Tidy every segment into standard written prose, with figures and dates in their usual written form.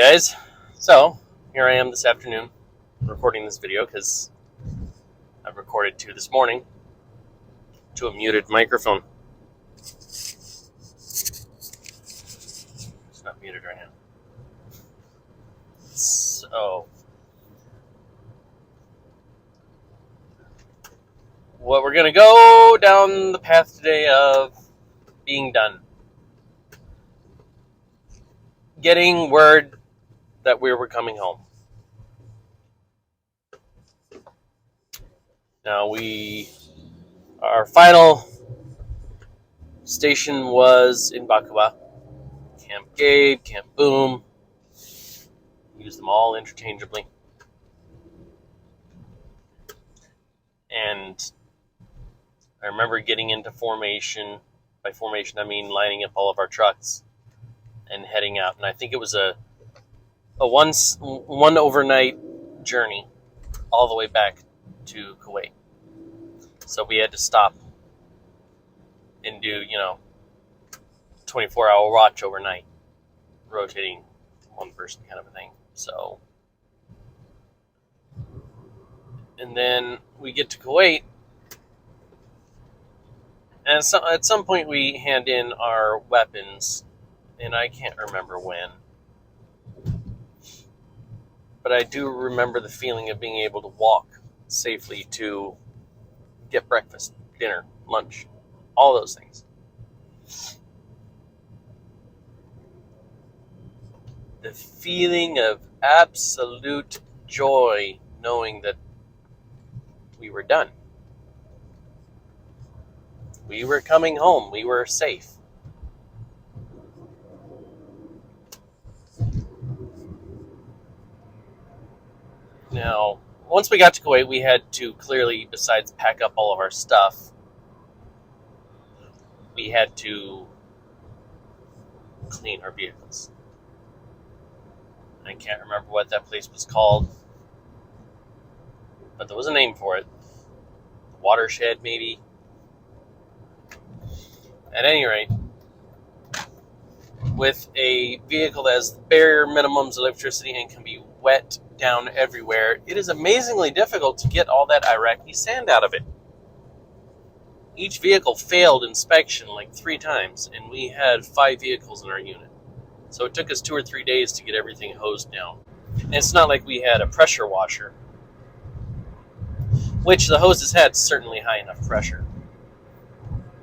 guys, so here I am this afternoon recording this video because I've recorded two this morning to a muted microphone. It's not muted right now. So, what we're going to go down the path today of being done. Getting word that we were coming home. Now our final station was in Bakuba. Camp Gabe, Camp Boom. Use them all interchangeably. And I remember getting into formation. By formation, I mean lining up all of our trucks and heading out. And I think it was a one overnight journey all the way back to Kuwait. So we had to stop and do, 24-hour watch overnight, rotating one person kind of a thing. So, and then we get to Kuwait, and at some point we hand in our weapons, and I can't remember when. But I do remember the feeling of being able to walk safely to get breakfast, dinner, lunch, all those things. The feeling of absolute joy knowing that we were done. We were coming home. We were safe. Now, once we got to Kuwait, we had to clearly, besides pack up all of our stuff, we had to clean our vehicles. I can't remember what that place was called, but there was a name for it. Watershed, maybe. At any rate, with a vehicle that has bare minimums of electricity and can be wet down everywhere, it is amazingly difficult to get all that Iraqi sand out of it. Each vehicle failed inspection like 3 times, and we had 5 vehicles in our unit. So it took us 2 or 3 days to get everything hosed down. And it's not like we had a pressure washer, which the hoses had certainly high enough pressure.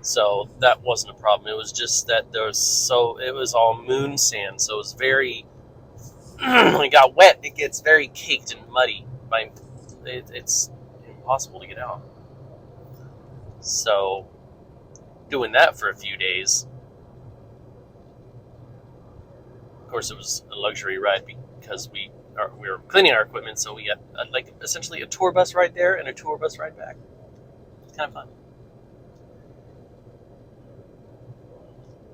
So that wasn't a problem. It was just that it was all moon sand, so it was very, when it got wet, it gets very caked and muddy. It's impossible to get out. So, doing that for a few days. Of course, it was a luxury ride because we were cleaning our equipment, so we got essentially a tour bus ride there and a tour bus ride back. It's kind of fun.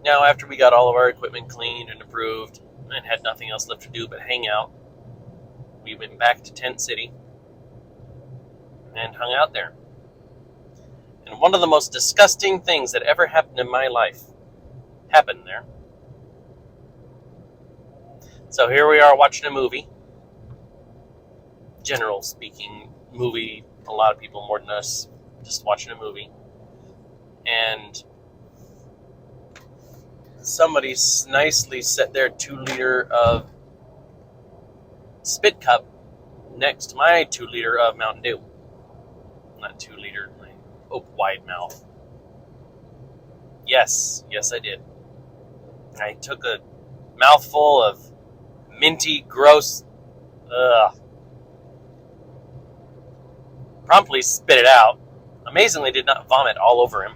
Now, after we got all of our equipment cleaned and approved and had nothing else left to do but hang out, we went back to Tent City and hung out there. And one of the most disgusting things that ever happened in my life happened there. So here we are watching a movie. General speaking, movie, a lot of people more than us, just watching a movie. And somebody nicely set their 2-liter of spit cup next to my 2-liter of Mountain Dew. Not 2-liter, my wide mouth. Yes, I did. I took a mouthful of minty, gross, promptly spit it out. Amazingly did not vomit all over him.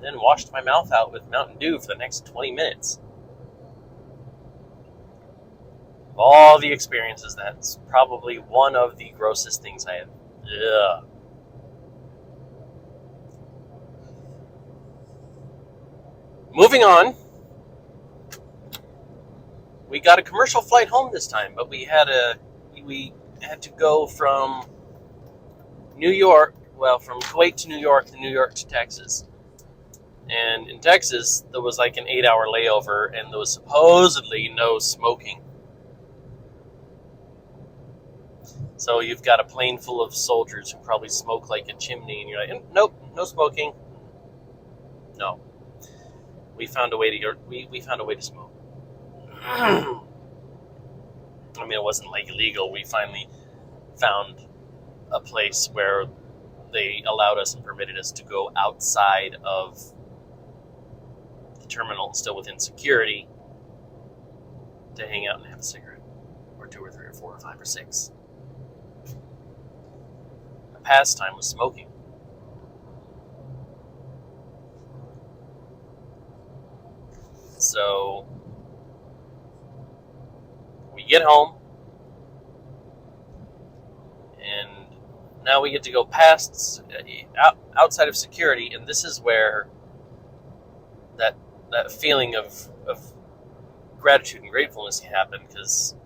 Then washed my mouth out with Mountain Dew for the next 20 minutes. Of all the experiences, that's probably one of the grossest things I have. Ugh. Moving on. We got a commercial flight home this time, but we had to go from from Kuwait to New York to Texas. And in Texas, there was like an 8-hour layover, and there was supposedly no smoking. So you've got a plane full of soldiers who probably smoke like a chimney, and you're like, nope, no smoking. No, we found a way to we found a way to smoke. I mean, it wasn't like illegal. We finally found a place where they allowed us and permitted us to go outside of the terminal, still within security, to hang out and have a cigarette, or 2 or 3 or 4 or 5 or 6. A pastime was smoking. So we get home, and now we get to go past, outside of security, and this is where that feeling of gratitude and gratefulness happened, because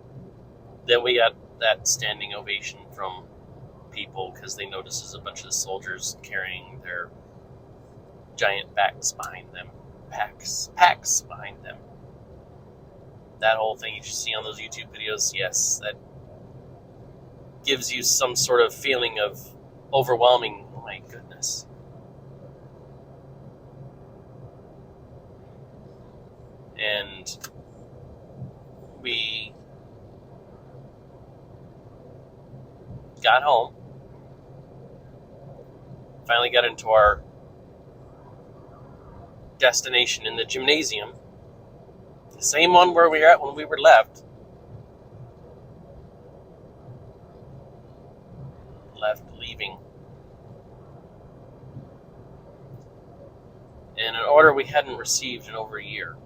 then we got that standing ovation from people because they noticed there's a bunch of soldiers carrying their giant packs behind them. That whole thing you see on those YouTube videos, yes, that gives you some sort of feeling of overwhelming, oh my goodness. And we got home, finally got into our destination in the gymnasium, the same one where we were at when we were left leaving. And an order we hadn't received in over a year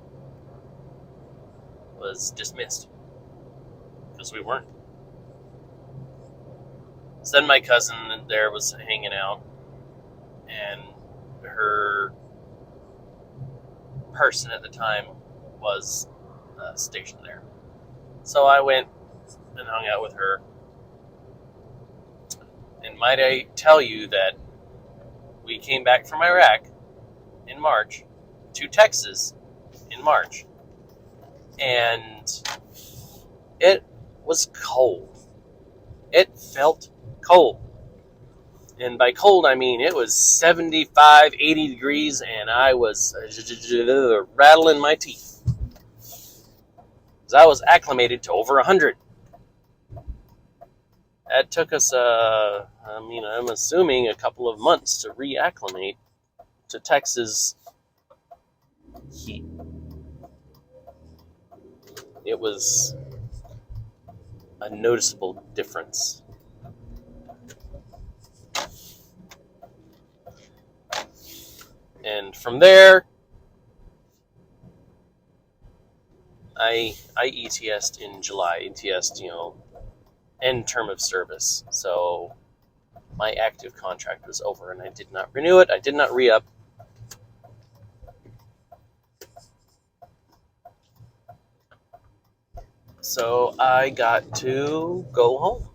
was dismissed because we weren't. So then my cousin there was hanging out, and her person at the time was stationed there. So I went and hung out with her. And might I tell you that we came back from Iraq in March to Texas in March. And it was cold. It felt cold. And by cold, I mean it was 75, 80 degrees, and I was rattling my teeth. Because I was acclimated to over 100. That took us, I'm assuming a couple of months to reacclimate to Texas heat. It was a noticeable difference. And from there, I ETS'd in July. ETS'd, end term of service. So my active contract was over, and I did not renew it. I did not re-up. So I got to go home.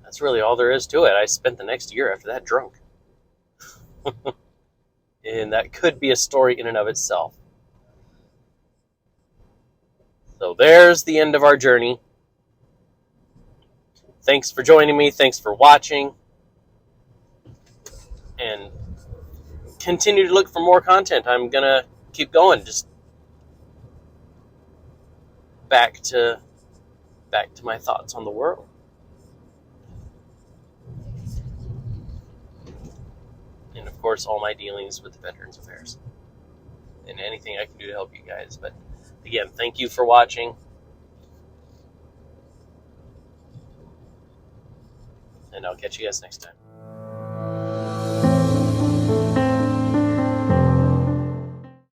That's really all there is to it. I spent the next year after that drunk. And that could be a story in and of itself. So there's the end of our journey. Thanks for joining me. Thanks for watching. And continue to look for more content. I'm going to keep going. Just back to my thoughts on the world. And of course, all my dealings with the Veterans Affairs. And anything I can do to help you guys. But again, thank you for watching. And I'll catch you guys next time.